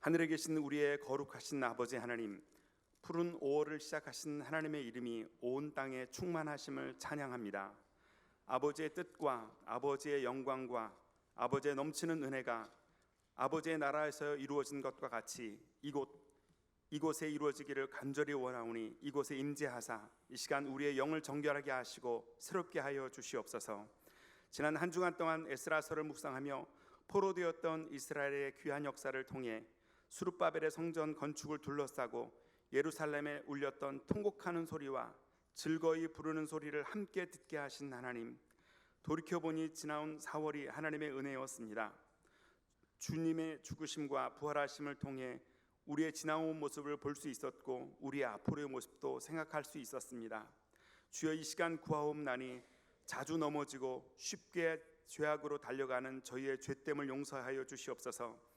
하늘에 계신 우리의 거룩하신 아버지 하나님, 푸른 5월을 시작하신 하나님의 이름이 온 땅에 충만하심을 찬양합니다. 아버지의 뜻과 아버지의 영광과 아버지의 넘치는 은혜가 아버지의 나라에서 이루어진 것과 같이 이곳에 이루어지기를 간절히 원하오니 이곳에 임재하사 이 시간 우리의 영을 정결하게 하시고 새롭게 하여 주시옵소서. 지난 한 주간 동안 에스라서를 묵상하며 포로되었던 이스라엘의 귀한 역사를 통해 수룹바벨의 성전 건축을 둘러싸고 예루살렘에 울렸던 통곡하는 소리와 즐거이 부르는 소리를 함께 듣게 하신 하나님, 돌이켜보니 지나온 4월이 하나님의 은혜였습니다. 주님의 죽으심과 부활하심을 통해 우리의 지나온 모습을 볼 수 있었고 우리의 앞으로의 모습도 생각할 수 있었습니다. 주여, 이 시간 구하옵나니 자주 넘어지고 쉽게 죄악으로 달려가는 저희의 죄됨을 용서하여 주시옵소서.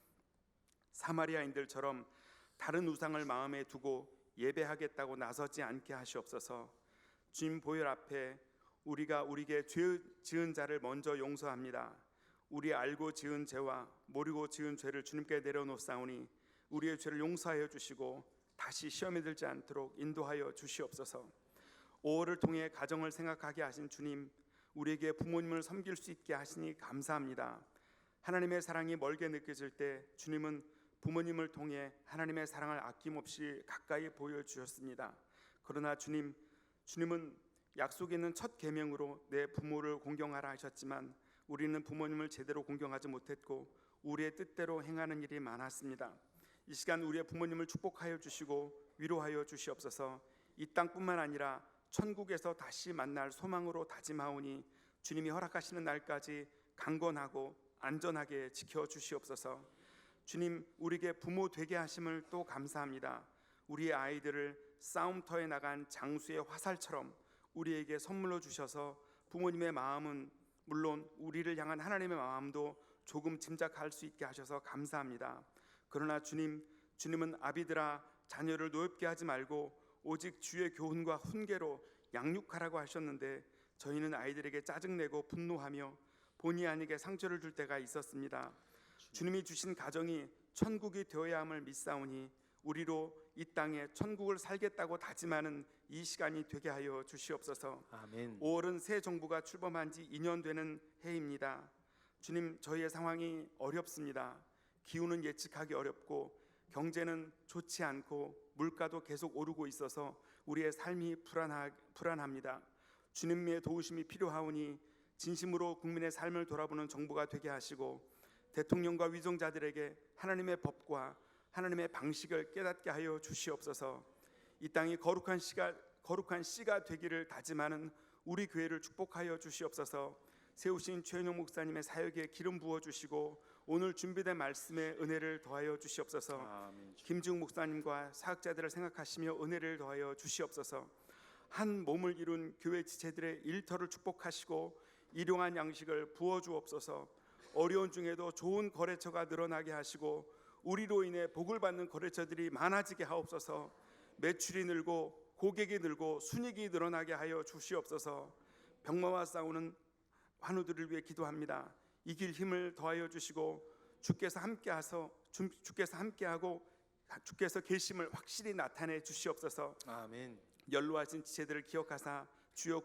사마리아인들처럼 다른 우상을 마음에 두고 예배하겠다고 나서지 않게 하시옵소서. 주님 보혈 앞에 우리가 우리에게 죄 지은 자를 먼저 용서합니다. 우리 알고 지은 죄와 모르고 지은 죄를 주님께 내려놓사오니 우리의 죄를 용서하여 주시고 다시 시험에 들지 않도록 인도하여 주시옵소서. 5월을 통해 가정을 생각하게 하신 주님, 우리에게 부모님을 섬길 수 있게 하시니 감사합니다. 하나님의 사랑이 멀게 느껴질 때 주님은 부모님을 통해 하나님의 사랑을 아낌없이 가까이 보여주셨습니다. 그러나 주님은 약속에 있는 첫 계명으로 내 부모를 공경하라 하셨지만 우리는 부모님을 제대로 공경하지 못했고 우리의 뜻대로 행하는 일이 많았습니다. 이 시간 우리의 부모님을 축복하여 주시고 위로하여 주시옵소서. 이 땅뿐만 아니라 천국에서 다시 만날 소망으로 다짐하오니 주님이 허락하시는 날까지 강건하고 안전하게 지켜주시옵소서. 주님, 우리에게 부모 되게 하심을 또 감사합니다. 우리의 아이들을 싸움터에 나간 장수의 화살처럼 우리에게 선물로 주셔서 부모님의 마음은 물론 우리를 향한 하나님의 마음도 조금 짐작할 수 있게 하셔서 감사합니다. 그러나 주님은 아비들아 자녀를 노엽게 하지 말고 오직 주의 교훈과 훈계로 양육하라고 하셨는데 저희는 아이들에게 짜증내고 분노하며 본의 아니게 상처를 줄 때가 있었습니다. 주님이 주신 가정이 천국이 되어야 함을 믿사오니 우리로 이 땅에 천국을 살겠다고 다짐하는 이 시간이 되게 하여 주시옵소서. 아멘. 5월은 새 정부가 출범한 지 2년 되는 해입니다. 주님, 저희의 상황이 어렵습니다. 기후는 예측하기 어렵고 경제는 좋지 않고 물가도 계속 오르고 있어서 우리의 삶이 불안합니다. 주님의 도우심이 필요하오니 진심으로 국민의 삶을 돌아보는 정부가 되게 하시고 대통령과 위정자들에게 하나님의 법과 하나님의 방식을 깨닫게 하여 주시옵소서. 이 땅이 거룩한 씨가 되기를 다짐하는 우리 교회를 축복하여 주시옵소서. 세우신 최은영 목사님의 사역에 기름 부어주시고 오늘 준비된 말씀에 은혜를 더하여 주시옵소서. 아멘. 김지웅 목사님과 사역자들을 생각하시며 은혜를 더하여 주시옵소서. 한 몸을 이룬 교회 지체들의 일터를 축복하시고 일용할 양식을 부어주옵소서. 어려운 중에도 좋은 거래처가 늘어나게 하시고 우리로 인해 복을 받는 거래처들이 많아지게 하옵소서. 매출이 늘고 고객이 늘고 순이익이 늘어나게 하여 주시옵소서. 병마와 싸우는 환우들을 위해 기도합니다. 이길 힘을 더하여 주시고 주께서 함께하고 주께서 계심을 확실히 나타내 주시옵소서. 아멘. 연로하신 지체들을 기억하사 주여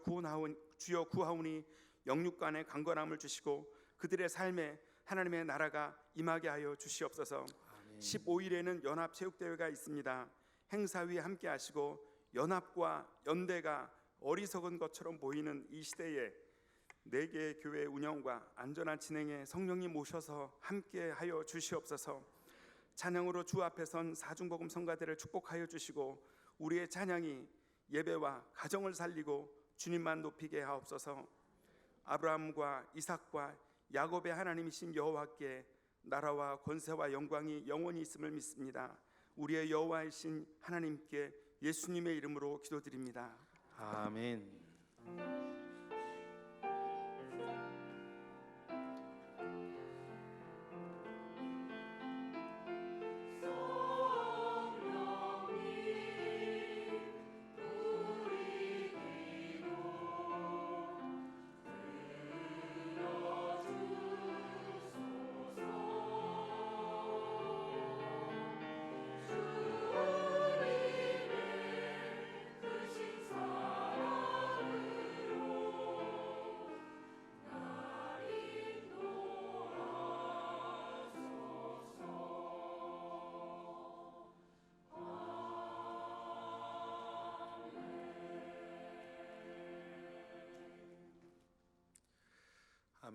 구하오니 영육간의 강건함을 주시고 그들의 삶에 하나님의 나라가 임하게 하여 주시옵소서. 아멘. 15일에는 연합체육대회가 있습니다. 행사 위에 함께 하시고 연합과 연대가 어리석은 것처럼 보이는 이 시대에 4개의 교회 운영과 안전한 진행에 성령님 모셔서 함께 하여 주시옵소서. 찬양으로 주 앞에 선 사중복음 성가대를 축복하여 주시고 우리의 찬양이 예배와 가정을 살리고 주님만 높이게 하옵소서. 아브라함과 이삭과 야곱의 하나님이신 여호와께 나라와 권세와 영광이 영원히 있음을 믿습니다. 우리의 여호와이신 하나님께 예수님의 이름으로 기도드립니다. 아멘.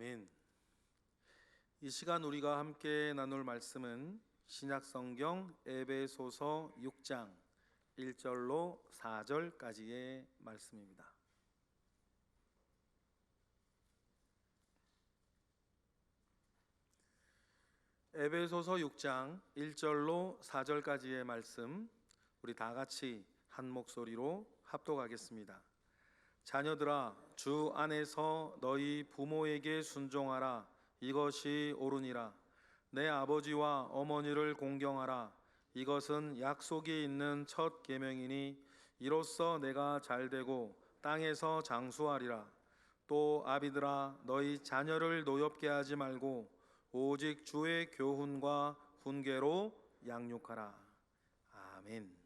아멘. 이 시간 우리가 함께 나눌 말씀은 신약성경 에베소서 6장 1절로 4절까지의 말씀입니다. 에베소서 6장 1절로 4절까지의 말씀, 우리 다 같이 한 목소리로 합독하겠습니다. 자녀들아, 주 안에서 너희 부모에게 순종하라. 이것이 옳으니라. 내 아버지와 어머니를 공경하라. 이것은 약속이 있는 첫 계명이니 이로써 내가 잘되고 땅에서 장수하리라. 또 아비들아, 너희 자녀를 노엽게 하지 말고 오직 주의 교훈과 훈계로 양육하라. 아멘.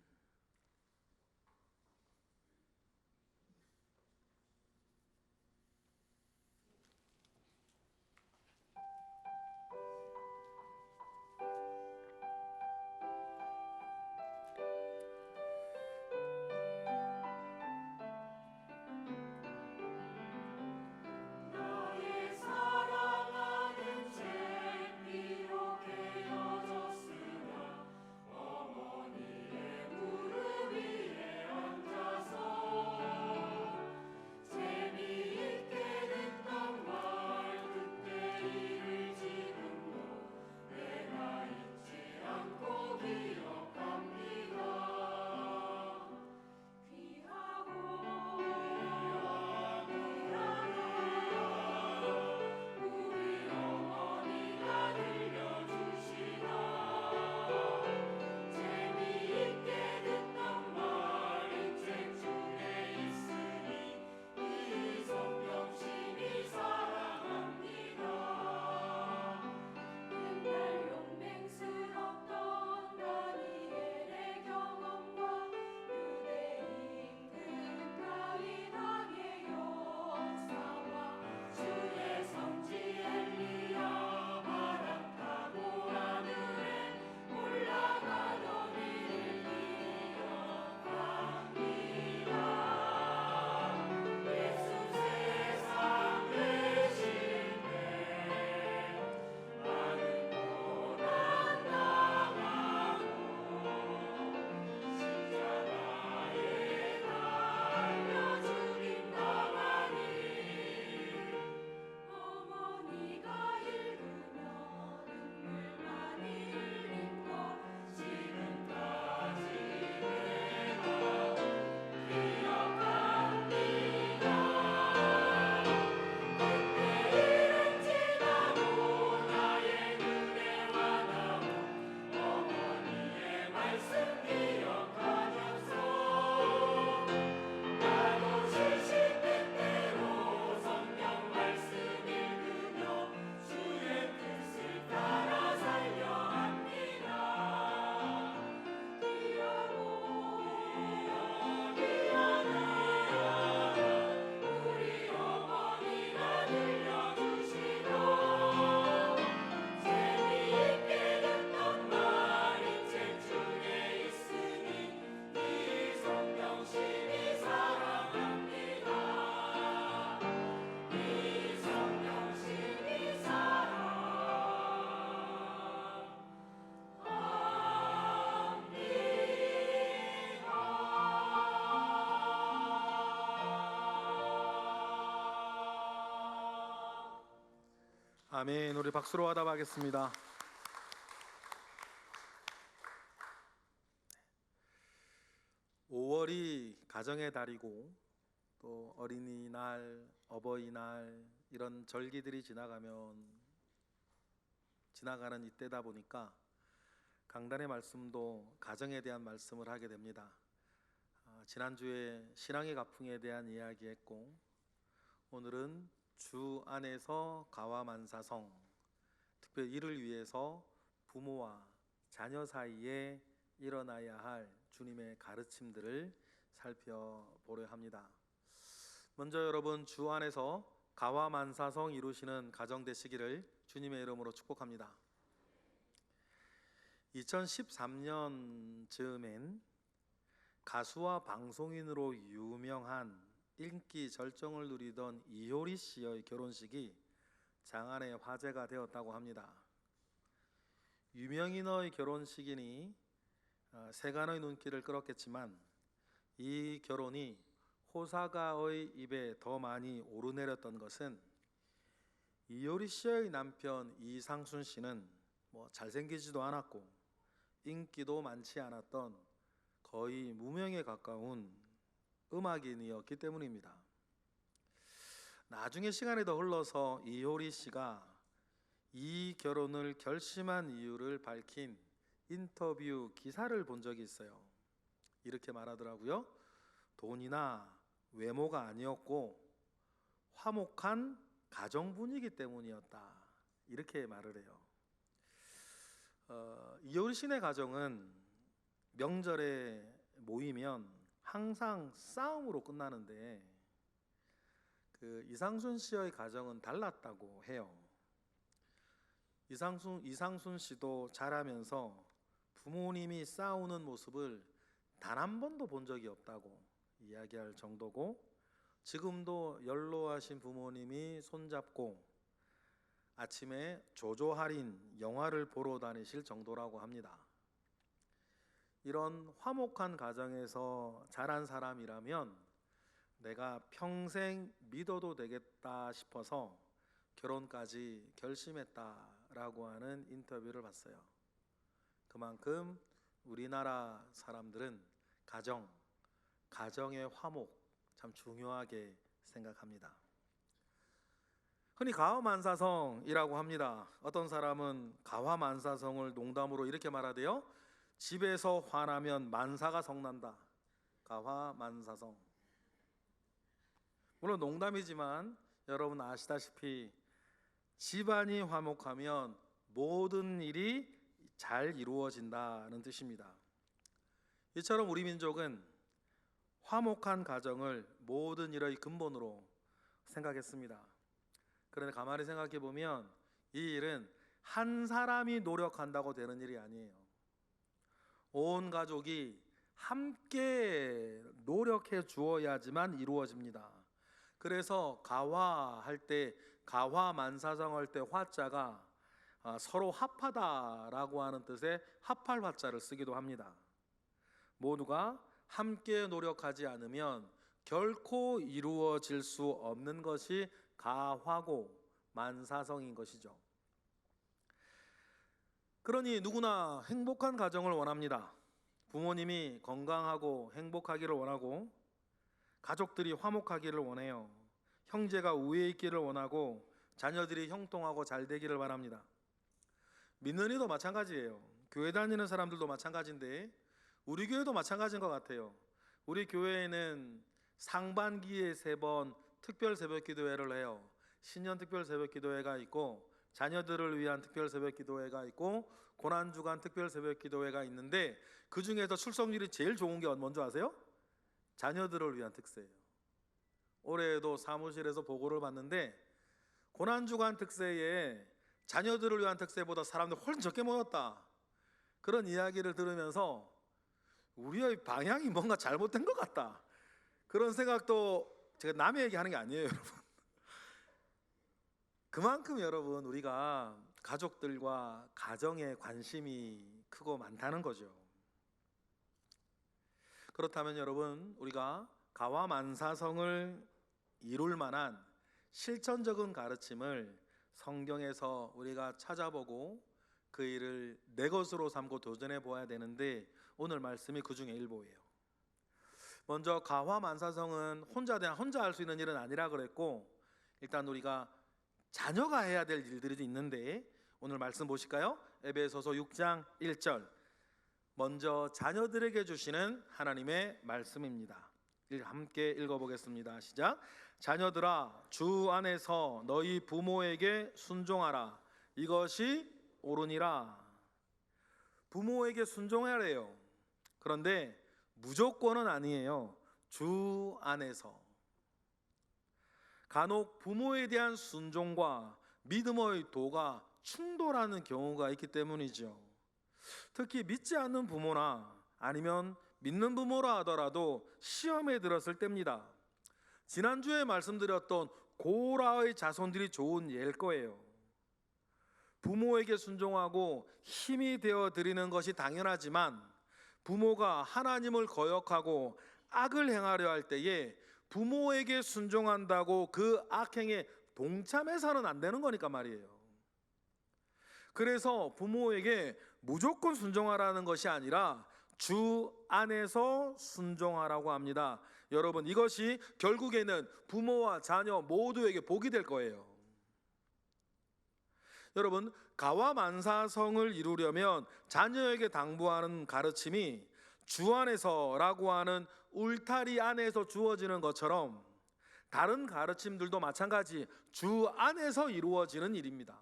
아멘. 우리 박수로 화답하겠습니다. (5월이) 가정의 달이고 또 어린이날, 어버이날 이런 절기들이 지나가는 이때다 보니까 강단의 말씀도 가정에 대한 말씀을 하게 됩니다. 지난주에 신앙의 가풍에 대한 이야기했고, 오늘은 주 안에서 가와만사성, 특별히 이를 위해서 부모와 자녀 사이에 일어나야 할 주님의 가르침들을 살펴보려 합니다. 먼저 여러분, 주 안에서 가와만사성 이루시는 가정 되시기를 주님의 이름으로 축복합니다. 2013년 즈음엔 가수와 방송인으로 유명한 인기 절정을 누리던 이효리 씨의 결혼식이 장안의 화제가 되었다고 합니다. 유명인의 결혼식이니 세간의 눈길을 끌었겠지만 이 결혼이 호사가의 입에 더 많이 오르내렸던 것은 이효리 씨의 남편 이상순 씨는 잘생기지도 않았고 인기도 많지 않았던 거의 무명에 가까운 음악인이었기 때문입니다. 나중에 시간이 더 흘러서 이효리 씨가 이 결혼을 결심한 이유를 밝힌 인터뷰 기사를 본 적이 있어요. 이렇게 말하더라고요. 돈이나 외모가 아니었고 화목한 가정 분위기 때문이었다. 이렇게 말을 해요. 이효리 씨네 가정은 명절에 모이면 항상 싸움으로 끝나는데 이상순 씨의 가정은 달랐다고 해요. 이상순 씨도 자라면서 부모님이 싸우는 모습을 단 한 번도 본 적이 없다고 이야기할 정도고, 지금도 연로하신 부모님이 손잡고 아침에 조조 할인 영화를 보러 다니실 정도라고 합니다. 이런 화목한 가정에서 자란 사람이라면 내가 평생 믿어도 되겠다 싶어서 결혼까지 결심했다라고 하는 인터뷰를 봤어요. 그만큼 우리나라 사람들은 가정의 화목 참 중요하게 생각합니다. 흔히 가화만사성이라고 합니다. 어떤 사람은 가화만사성을 농담으로 이렇게 말하대요. 집에서 화나면 만사가 성난다. 가화만사성. 물론 농담이지만 여러분 아시다시피 집안이 화목하면 모든 일이 잘 이루어진다는 뜻입니다. 이처럼 우리 민족은 화목한 가정을 모든 일의 근본으로 생각했습니다. 그런데 가만히 생각해 보면 이 일은 한 사람이 노력한다고 되는 일이 아니에요. 온 가족이 함께 노력해 주어야지만 이루어집니다. 그래서 가화할 때, 가화만사성할 때 화자가 서로 합하다라고 하는 뜻의 합할 화자를 쓰기도 합니다. 모두가 함께 노력하지 않으면 결코 이루어질 수 없는 것이 가화고 만사성인 것이죠. 그러니 누구나 행복한 가정을 원합니다. 부모님이 건강하고 행복하기를 원하고, 가족들이 화목하기를 원해요. 형제가 우애 있기를 원하고, 자녀들이 형통하고 잘 되기를 바랍니다. 믿는 이도 마찬가지예요. 교회 다니는 사람들도 마찬가지인데 우리 교회도 마찬가지인 것 같아요. 우리 교회에는 상반기에 3번 특별 새벽 기도회를 해요. 신년 특별 새벽 기도회가 있고, 자녀들을 위한 특별 새벽 기도회가 있고, 고난주간 특별 새벽 기도회가 있는데, 그 중에서 출석률이 제일 좋은 게 뭔지 아세요? 자녀들을 위한 특세예요. 올해도 사무실에서 보고를 받는데 고난주간 특세에 자녀들을 위한 특세보다 사람들 훨씬 적게 모였다, 그런 이야기를 들으면서 우리의 방향이 뭔가 잘못된 것 같다, 그런 생각도, 제가 남의 얘기하는 게 아니에요, 여러분. 그만큼 여러분 우리가 가족들과 가정에 관심이 크고 많다는 거죠. 그렇다면 여러분, 우리가 가화만사성을 이룰 만한 실천적인 가르침을 성경에서 우리가 찾아보고 그 일을 내 것으로 삼고 도전해 보아야 되는데, 오늘 말씀이 그 중에 일부예요. 먼저 가화만사성은 혼자 할 수 있는 일은 아니라 그랬고, 일단 우리가 자녀가 해야 될 일들이 있는데, 오늘 말씀 보실까요? 에베소서 6장 1절. 먼저 자녀들에게 주시는 하나님의 말씀입니다. 함께 읽어보겠습니다. 시작. 자녀들아, 주 안에서 너희 부모에게 순종하라. 이것이 옳으니라. 부모에게 순종하래요. 그런데 무조건은 아니에요. 주 안에서. 간혹 부모에 대한 순종과 믿음의 도가 충돌하는 경우가 있기 때문이죠. 특히 믿지 않는 부모나 아니면 믿는 부모라 하더라도 시험에 들었을 때입니다. 지난주에 말씀드렸던 고라의 자손들이 좋은 예일 거예요. 부모에게 순종하고 힘이 되어 드리는 것이 당연하지만 부모가 하나님을 거역하고 악을 행하려 할 때에 부모에게 순종한다고 그 악행에 동참해서는 안 되는 거니까 말이에요. 그래서 부모에게 무조건 순종하라는 것이 아니라 주 안에서 순종하라고 합니다. 여러분, 이것이 결국에는 부모와 자녀 모두에게 복이 될 거예요. 여러분, 가와만사성을 이루려면 자녀에게 당부하는 가르침이 주 안에서라고 하는 울타리 안에서 주어지는 것처럼 다른 가르침들도 마찬가지 주 안에서 이루어지는 일입니다.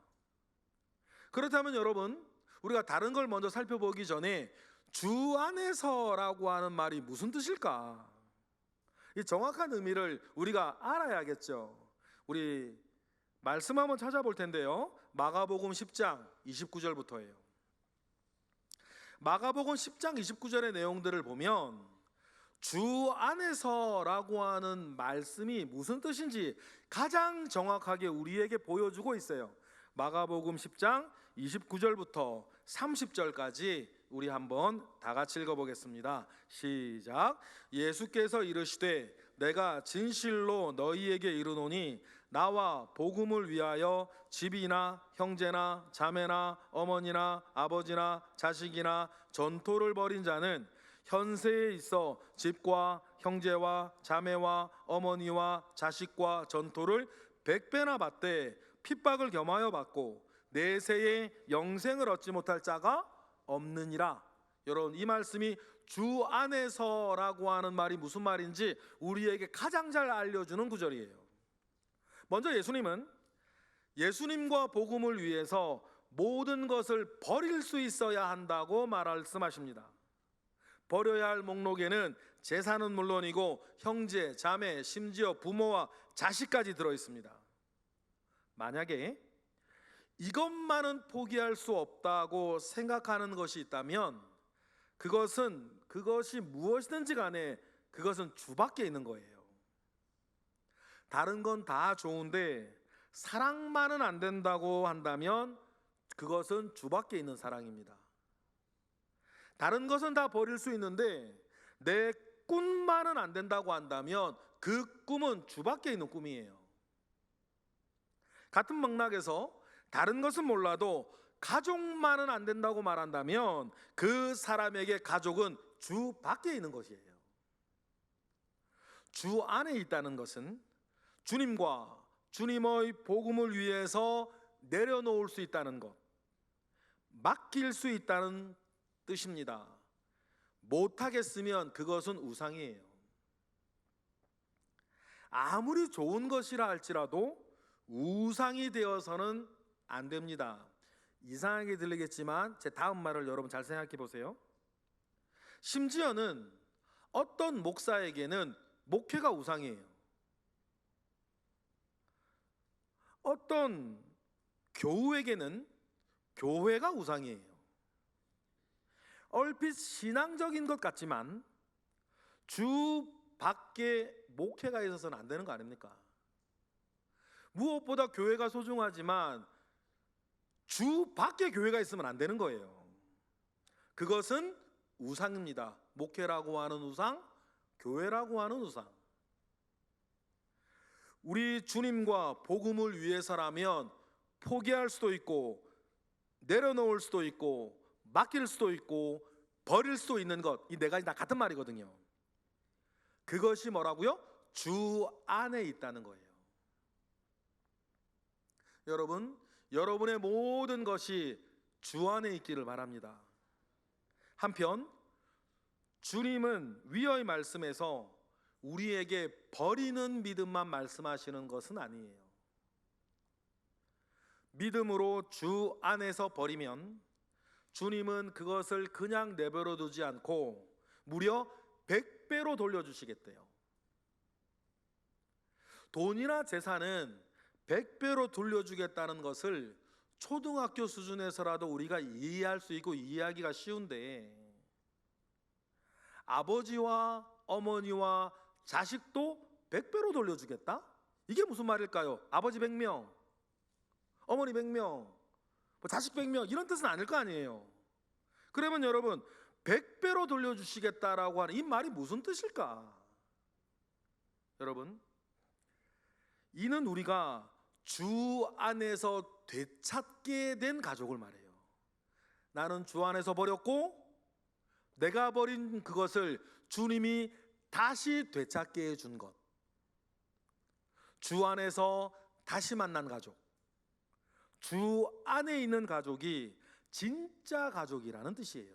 그렇다면 여러분, 우리가 다른 걸 먼저 살펴보기 전에 주 안에서라고 하는 말이 무슨 뜻일까? 이 정확한 의미를 우리가 알아야겠죠. 우리 말씀 한번 찾아볼 텐데요. 마가복음 10장 29절부터예요. 마가복음 10장 29절의 내용들을 보면 주 안에서라고 하는 말씀이 무슨 뜻인지 가장 정확하게 우리에게 보여주고 있어요. 마가복음 10장 29절부터 30절까지 우리 한번 다 같이 읽어보겠습니다. 시작. 예수께서 이르시되 내가 진실로 너희에게 이르노니 나와 복음을 위하여 집이나 형제나 자매나 어머니나 아버지나 자식이나 전토를 벌인 자는 현세에 있어 집과 형제와 자매와 어머니와 자식과 전토를 100배나 받되 핍박을 겸하여 받고 내세에 영생을 얻지 못할 자가 없느니라. 여러분, 이 말씀이 주 안에서라고 하는 말이 무슨 말인지 우리에게 가장 잘 알려주는 구절이에요. 먼저 예수님은 예수님과 복음을 위해서 모든 것을 버릴 수 있어야 한다고 말씀하십니다. 버려야 할 목록에는 재산은 물론이고 형제, 자매, 심지어 부모와 자식까지 들어 있습니다. 만약에 이것만은 포기할 수 없다고 생각하는 것이 있다면 그것이 무엇이든지 간에 그것은 주밖에 있는 거예요. 다른 건 다 좋은데 사랑만은 안 된다고 한다면 그것은 주밖에 있는 사랑입니다. 다른 것은 다 버릴 수 있는데 내 꿈만은 안 된다고 한다면 그 꿈은 주밖에 있는 꿈이에요. 같은 맥락에서 다른 것은 몰라도 가족만은 안 된다고 말한다면 그 사람에게 가족은 주 밖에 있는 것이에요. 주 안에 있다는 것은 주님과 주님의 복음을 위해서 내려놓을 수 있다는 것, 맡길 수 있다는 뜻입니다. 못하겠으면 그것은 우상이에요. 아무리 좋은 것이라 할지라도 우상이 되어서는 안 됩니다. 이상하게 들리겠지만 제 다음 말을 여러분 잘 생각해 보세요. 심지어는 어떤 목사에게는 목회가 우상이에요. 어떤 교우에게는 교회가 우상이에요. 얼핏 신앙적인 것 같지만 주 밖에 목회가 있어서는 안 되는 거 아닙니까? 무엇보다 교회가 소중하지만 주 밖에 교회가 있으면 안 되는 거예요. 그것은 우상입니다. 목회라고 하는 우상, 교회라고 하는 우상. 우리 주님과 복음을 위해서라면 포기할 수도 있고 내려놓을 수도 있고 맡길 수도 있고 버릴 수도 있는 것, 이 네 가지 다 같은 말이거든요. 그것이 뭐라고요? 주 안에 있다는 거예요. 여러분, 여러분의 모든 것이 주 안에 있기를 바랍니다. 한편 주님은 위의 말씀에서 우리에게 버리는 믿음만 말씀하시는 것은 아니에요. 믿음으로 주 안에서 버리면 주님은 그것을 그냥 내버려 두지 않고 무려 100배로 돌려주시겠대요. 돈이나 재산은 100배로 돌려주겠다는 것을 초등학교 수준에서라도 우리가 이해할 수 있고 이해하기가 쉬운데 아버지와 어머니와 자식도 100배로 돌려주겠다? 이게 무슨 말일까요? 아버지 100명, 어머니 100명, 뭐 자식 100명 이런 뜻은 아닐 거 아니에요. 그러면 여러분 100배로 돌려주시겠다라고 하는 이 말이 무슨 뜻일까? 여러분, 이는 우리가 주 안에서 되찾게 된 가족을 말해요. 나는 주 안에서 버렸고 내가 버린 그것을 주님이 다시 되찾게 해준 것. 주 안에서 다시 만난 가족. 주 안에 있는 가족이 진짜 가족이라는 뜻이에요.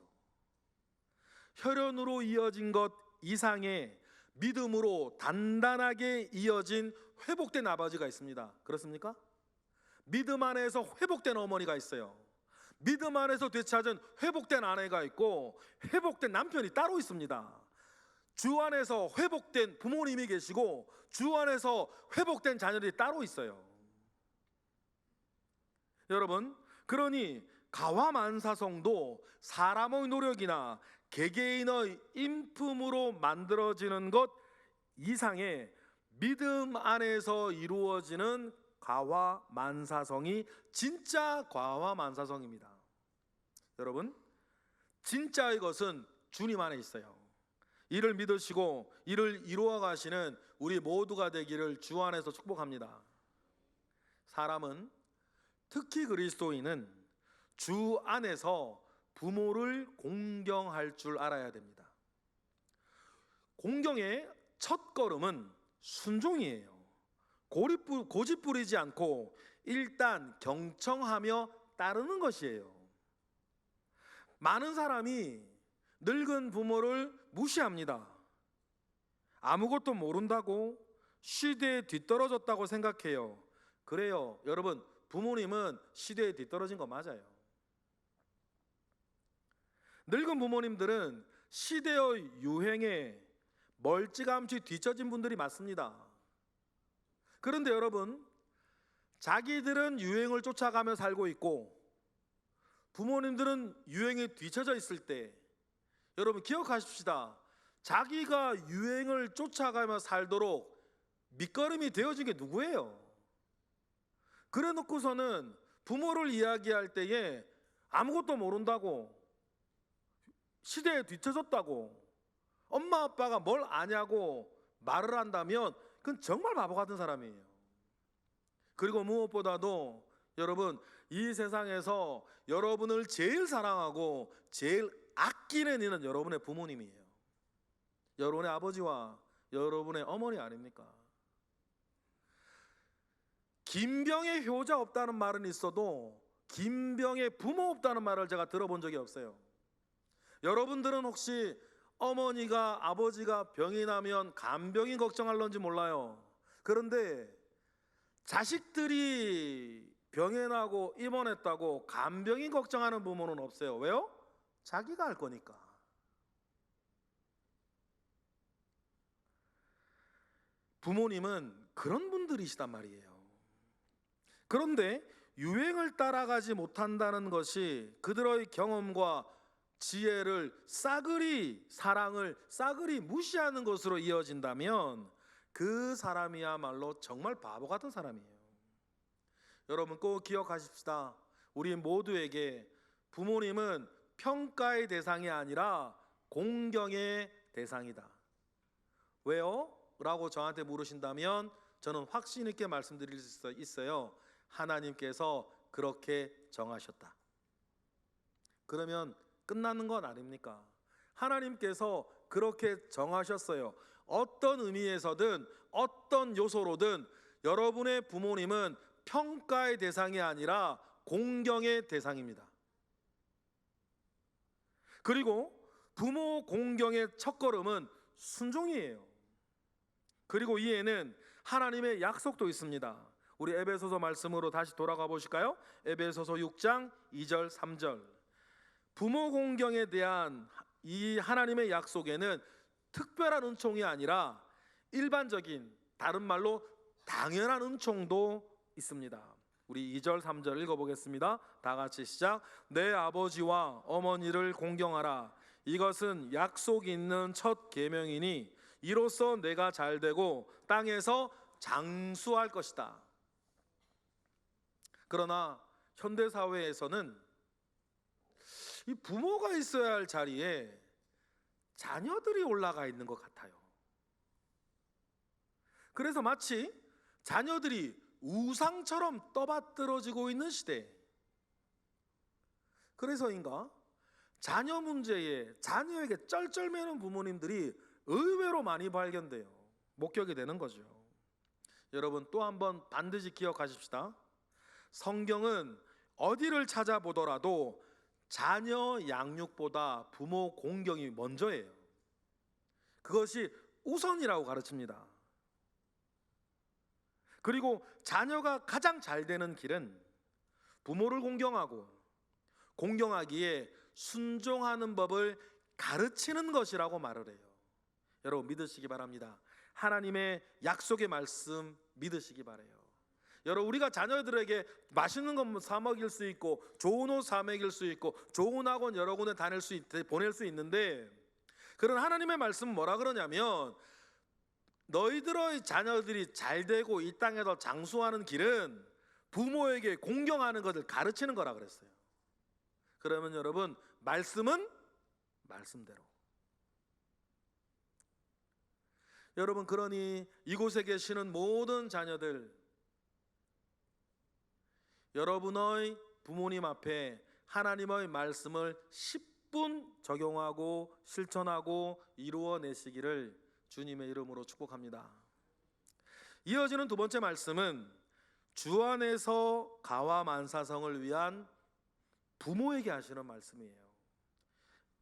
혈연으로 이어진 것 이상의 믿음으로 단단하게 이어진 회복된 아버지가 있습니다. 그렇습니까? 믿음 안에서 회복된 어머니가 있어요. 믿음 안에서 되찾은 회복된 아내가 있고 회복된 남편이 따로 있습니다. 주 안에서 회복된 부모님이 계시고 주 안에서 회복된 자녀들이 따로 있어요. 여러분, 그러니 가와만사성도 사람의 노력이나 개개인의 인품으로 만들어지는 것 이상의 믿음 안에서 이루어지는 가와만사성이 진짜 가와만사성입니다. 여러분, 진짜의 것은 주님 안에 있어요. 이를 믿으시고 이를 이루어 가시는 우리 모두가 되기를 주 안에서 축복합니다. 사람은, 특히 그리스도인은 주 안에서 부모를 공경할 줄 알아야 됩니다. 공경의 첫 걸음은 순종이에요. 고집 부리지 않고 일단 경청하며 따르는 것이에요. 많은 사람이 늙은 부모를 무시합니다. 아무것도 모른다고, 시대에 뒤떨어졌다고 생각해요. 그래요. 여러분, 부모님은 시대에 뒤떨어진 거 맞아요. 늙은 부모님들은 시대의 유행에 멀찌감치 뒤처진 분들이 많습니다. 그런데 여러분, 자기들은 유행을 쫓아가며 살고 있고 부모님들은 유행에 뒤처져 있을 때, 여러분 기억하십시다. 자기가 유행을 쫓아가며 살도록 밑거름이 되어진 게 누구예요? 그래 놓고서는 부모를 이야기할 때에 아무것도 모른다고, 시대에 뒤처졌다고, 엄마 아빠가 뭘 아냐고 말을 한다면 그건 정말 바보 같은 사람이에요. 그리고 무엇보다도 여러분, 이 세상에서 여러분을 제일 사랑하고 제일 아끼는 이는 여러분의 부모님이에요. 여러분의 아버지와 여러분의 어머니 아닙니까? 김병의 효자 없다는 말은 있어도 김병의 부모 없다는 말을 제가 들어본 적이 없어요. 여러분들은 혹시 어머니가, 아버지가 병이 나면 간병인 걱정할런지 몰라요. 그런데 자식들이 병에 나고 입원했다고 간병인 걱정하는 부모는 없어요. 왜요? 자기가 할 거니까. 부모님은 그런 분들이시단 말이에요. 그런데 유행을 따라가지 못한다는 것이 그들의 경험과 지혜를 싸그리, 사랑을 싸그리 무시하는 것으로 이어진다면 그 사람이야말로 정말 바보 같은 사람이에요. 여러분 꼭 기억하십시다. 우리 모두에게 부모님은 평가의 대상이 아니라 공경의 대상이다. 왜요? 라고 저한테 물으신다면 저는 확신 있게 말씀드릴 수 있어요. 하나님께서 그렇게 정하셨다. 그러면 끝나는 건 아닙니까? 하나님께서 그렇게 정하셨어요. 어떤 의미에서든 어떤 요소로든 여러분의 부모님은 평가의 대상이 아니라 공경의 대상입니다. 그리고 부모 공경의 첫걸음은 순종이에요. 그리고 이에는 하나님의 약속도 있습니다. 우리 에베소서 말씀으로 다시 돌아가 보실까요? 에베소서 6장 2절 3절. 부모 공경에 대한 이 하나님의 약속에는 특별한 은총이 아니라 일반적인, 다른 말로 당연한 은총도 있습니다. 우리 2절 3절 읽어보겠습니다. 다 같이 시작. 내 아버지와 어머니를 공경하라. 이것은 약속 있는 첫 계명이니 이로써 내가 잘되고 땅에서 장수할 것이다. 그러나 현대 사회에서는 이 부모가 있어야 할 자리에 자녀들이 올라가 있는 것 같아요. 그래서 마치 자녀들이 우상처럼 떠받들어지고 있는 시대. 그래서인가 자녀 문제에 자녀에게 쩔쩔매는 부모님들이 의외로 많이 발견돼요. 목격이 되는 거죠. 여러분 또 한번 반드시 기억하십시다. 성경은 어디를 찾아보더라도 자녀 양육보다 부모 공경이 먼저예요. 그것이 우선이라고 가르칩니다. 그리고 자녀가 가장 잘 되는 길은 부모를 공경하고 공경하기에 순종하는 법을 가르치는 것이라고 말을 해요. 여러분 믿으시기 바랍니다. 하나님의 약속의 말씀 믿으시기 바라요. 여러분 우리가 자녀들에게 맛있는 것 사 먹일 수 있고 좋은 옷 사 먹일 수 있고 좋은 학원 여러 군데 보낼 수 있는데, 그런 하나님의 말씀은 뭐라 그러냐면 너희들의 자녀들이 잘 되고 이 땅에서 장수하는 길은 부모에게 공경하는 것을 가르치는 거라 그랬어요. 그러면 여러분 말씀은 말씀대로. 여러분 그러니 이곳에 계시는 모든 자녀들, 여러분의 부모님 앞에 하나님의 말씀을 10분 적용하고 실천하고 이루어내시기를 주님의 이름으로 축복합니다. 이어지는 두 번째 말씀은 주 안에서 가와 만사성을 위한 부모에게 하시는 말씀이에요.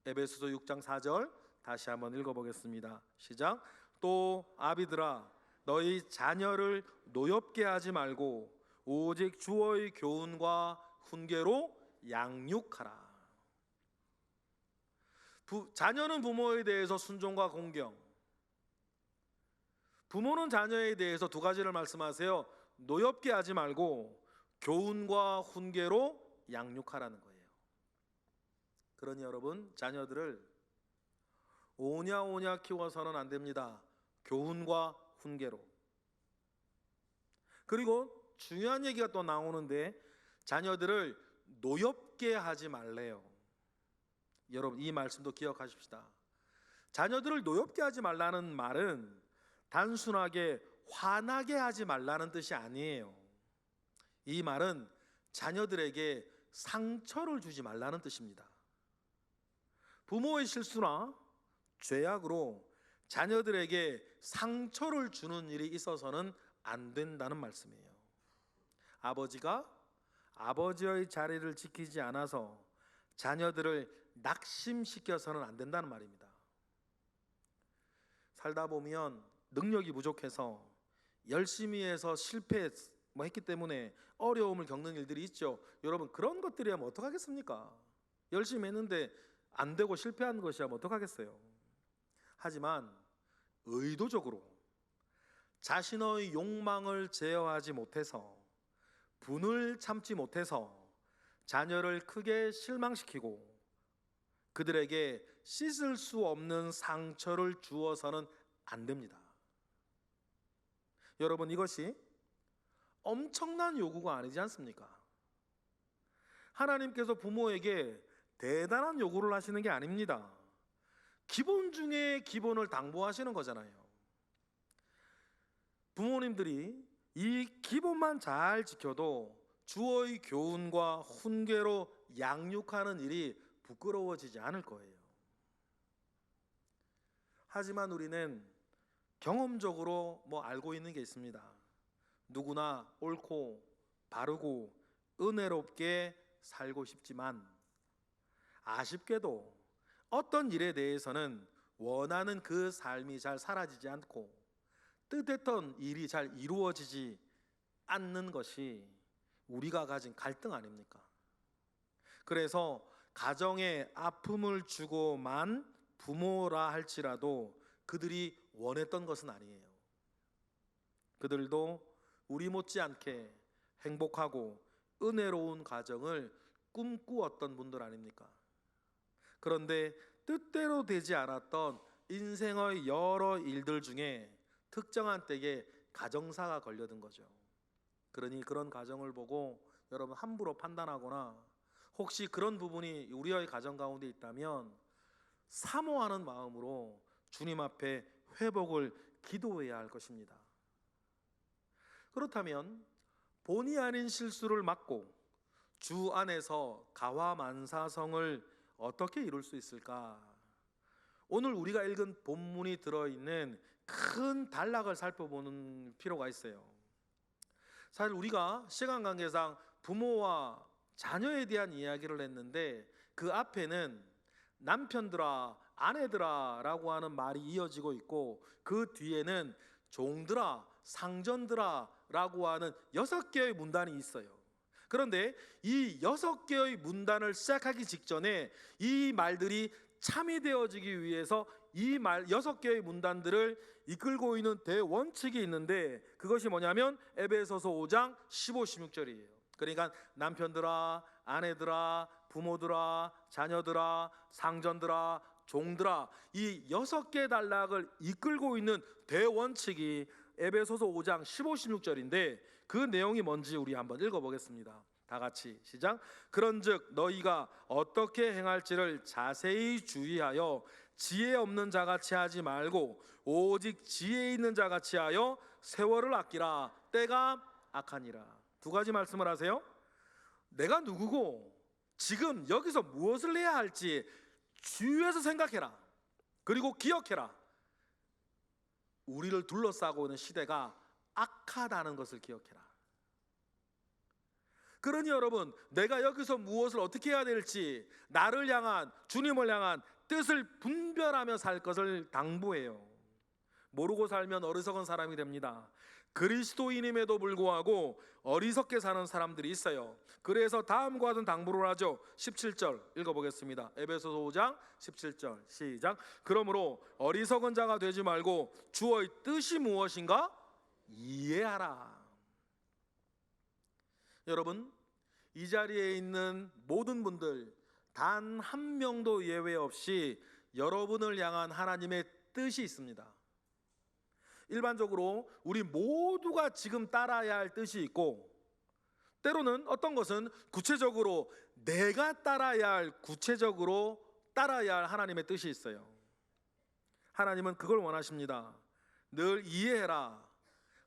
에베소서 6장 4절 다시 한번 읽어보겠습니다. 시작. 또 아비들아 너희 자녀를 노엽게 하지 말고 오직 주의 교훈과 훈계로 양육하라. 자녀는 부모에 대해서 순종과 공경, 부모는 자녀에 대해서 두 가지를 말씀하세요. 노엽게 하지 말고 교훈과 훈계로 양육하라는 거예요. 그러니 여러분 자녀들을 오냐오냐 키워서는 안 됩니다. 교훈과 훈계로. 그리고 중요한 얘기가 또 나오는데 자녀들을 노엽게 하지 말래요. 여러분 이 말씀도 기억하십시다. 자녀들을 노엽게 하지 말라는 말은 단순하게 화나게 하지 말라는 뜻이 아니에요. 이 말은 자녀들에게 상처를 주지 말라는 뜻입니다. 부모의 실수나 죄악으로 자녀들에게 상처를 주는 일이 있어서는 안 된다는 말씀이에요. 아버지가 아버지의 자리를 지키지 않아서 자녀들을 낙심시켜서는 안 된다는 말입니다. 살다 보면 능력이 부족해서 열심히 해서 실패했기 때문에 어려움을 겪는 일들이 있죠. 여러분 그런 것들이 하면 어떡하겠습니까? 열심히 했는데 안 되고 실패한 것이 하면 어떡하겠어요? 하지만 의도적으로 자신의 욕망을 제어하지 못해서 분을 참지 못해서 자녀를 크게 실망시키고 그들에게 씻을 수 없는 상처를 주어서는 안 됩니다. 여러분 이것이 엄청난 요구가 아니지 않습니까? 하나님께서 부모에게 대단한 요구를 하시는 게 아닙니다. 기본 중에 기본을 당부하시는 거잖아요. 부모님들이 이 기본만 잘 지켜도 주의 교훈과 훈계로 양육하는 일이 부끄러워지지 않을 거예요. 하지만 우리는 경험적으로 알고 있는 게 있습니다. 누구나 옳고 바르고 은혜롭게 살고 싶지만 아쉽게도 어떤 일에 대해서는 원하는 그 삶이 잘 사라지지 않고 뜻했던 일이 잘 이루어지지 않는 것이 우리가 가진 갈등 아닙니까? 그래서 가정에 아픔을 주고만 부모라 할지라도 그들이 원했던 것은 아니에요. 그들도 우리 못지않게 행복하고 은혜로운 가정을 꿈꾸었던 분들 아닙니까? 그런데 뜻대로 되지 않았던 인생의 여러 일들 중에 특정한 때에 가정사가 걸려든 거죠. 그러니 그런 가정을 보고 여러분 함부로 판단하거나 혹시 그런 부분이 우리의 가정 가운데 있다면 사모하는 마음으로 주님 앞에 회복을 기도해야 할 것입니다. 그렇다면 본의 아닌 실수를 막고 주 안에서 가화만사성을 어떻게 이룰 수 있을까? 오늘 우리가 읽은 본문이 들어있는 큰 단락을 살펴보는 필요가 있어요. 사실 우리가 시간 관계상 부모와 자녀에 대한 이야기를 했는데 그 앞에는 남편들아, 아내들아 라고 하는 말이 이어지고 있고 그 뒤에는 종들아, 상전들아 라고 하는 6개의 문단이 있어요. 그런데 이 6개의 문단을 시작하기 직전에 이 말들이 참이 되어지기 위해서 이 6개의 문단들을 이끌고 있는 대원칙이 있는데 그것이 뭐냐면 에베소서 5장 15, 16절이에요. 그러니까 남편들아, 아내들아, 부모들아, 자녀들아, 상전들아, 종들아, 이 6개 단락을 이끌고 있는 대원칙이 에베소서 5장 15, 16절인데 그 내용이 뭔지 우리 한번 읽어보겠습니다. 다 같이 시작. 그런즉 너희가 어떻게 행할지를 자세히 주의하여 지혜 없는 자같이 하지 말고 오직 지혜 있는 자같이 하여 세월을 아끼라. 때가 악하니라. 두 가지 말씀을 하세요. 내가 누구고 지금 여기서 무엇을 해야 할지 주위에서 생각해라. 그리고 기억해라. 우리를 둘러싸고 있는 시대가 악하다는 것을 기억해라. 그러니 여러분, 내가 여기서 무엇을 어떻게 해야 될지 나를 향한, 주님을 향한 뜻을 분별하며 살 것을 당부해요. 모르고 살면 어리석은 사람이 됩니다. 그리스도인임에도 불구하고 어리석게 사는 사람들이 있어요. 그래서 다음과 같은 당부를 하죠. 17절 읽어보겠습니다. 에베소서 5장 17절 시작. 그러므로 어리석은 자가 되지 말고 주의 뜻이 무엇인가 이해하라. 여러분, 이 자리에 있는 모든 분들 단 한 명도 예외 없이 여러분을 향한 하나님의 뜻이 있습니다. 일반적으로 우리 모두가 지금 따라야 할 뜻이 있고 때로는 어떤 것은 구체적으로 내가 구체적으로 따라야 할 하나님의 뜻이 있어요. 하나님은 그걸 원하십니다. 늘 이해해라.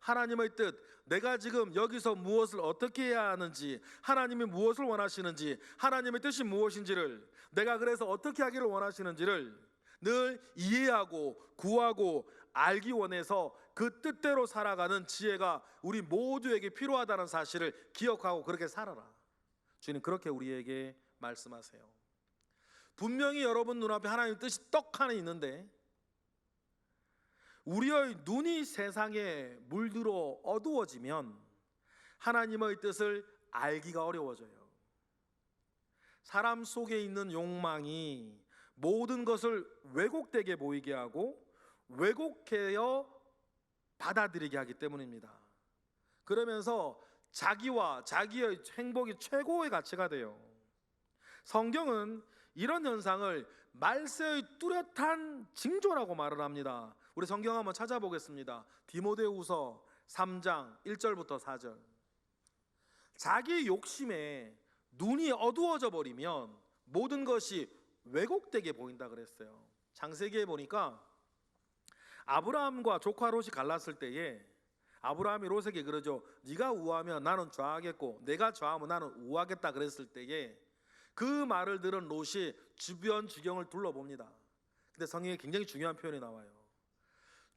하나님의 뜻, 내가 지금 여기서 무엇을 어떻게 해야 하는지, 하나님이 무엇을 원하시는지, 하나님의 뜻이 무엇인지를, 내가 그래서 어떻게 하기를 원하시는지를 늘 이해하고 구하고 알기 원해서 그 뜻대로 살아가는 지혜가 우리 모두에게 필요하다는 사실을 기억하고 그렇게 살아라. 주님 그렇게 우리에게 말씀하세요. 분명히 여러분 눈앞에 하나님의 뜻이 떡 하나 있는데 우리의 눈이 세상에 물들어 어두워지면 하나님의 뜻을 알기가 어려워져요. 사람 속에 있는 욕망이 모든 것을 왜곡되게 보이게 하고 왜곡하여 받아들이게 하기 때문입니다. 그러면서 자기와 자기의 행복이 최고의 가치가 돼요. 성경은 이런 현상을 말세의 뚜렷한 징조라고 말을 합니다. 우리 성경 한번 찾아보겠습니다. 디모데후서 3장 1절부터 4절. 자기 욕심에 눈이 어두워져 버리면 모든 것이 왜곡되게 보인다 그랬어요. 창세기에 보니까 아브라함과 조카 롯이 갈랐을 때에 아브라함이 롯에게 그러죠. 네가 우하면 나는 좌하겠고 내가 좌하면 나는 우하겠다 그랬을 때에 그 말을 들은 롯이 주변 지경을 둘러봅니다. 근데 성경에 굉장히 중요한 표현이 나와요.